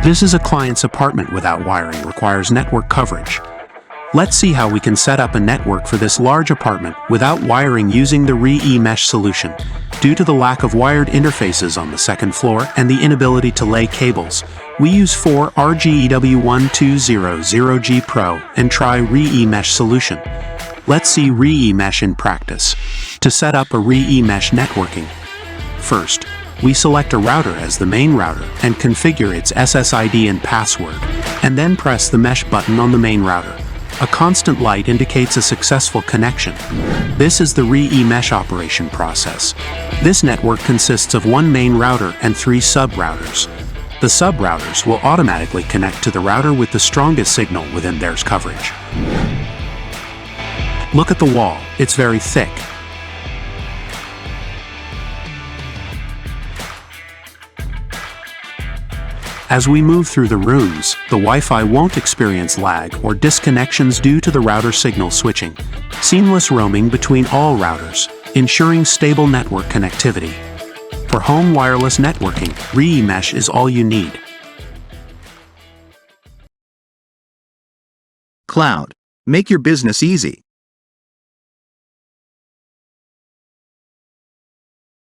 This is a client's apartment without wiring, requires network coverage. Let's see how we can set up a network for this large apartment without wiring using the Reyee Mesh solution. Due to the lack of wired interfaces on the second floor and the inability to lay cables, we use 4 RGEW1200G Pro and try Reyee Mesh solution. Let's see Reyee Mesh in practice. To set up a Reyee Mesh networking, first, we select a router as the main router and configure its SSID and password, and then press the Mesh button on the main router. A constant light indicates a successful connection. This is the Reyee Mesh operation process. This network consists of 1 main router and 3 sub-routers. The sub-routers will automatically connect to the router with the strongest signal within their coverage. Look at the wall, it's very thick. As we move through the rooms, the Wi-Fi won't experience lag or disconnections due to the router signal switching. Seamless roaming between all routers, ensuring stable network connectivity. For home wireless networking, Reyee Mesh is all you need. Cloud. Make your business easy.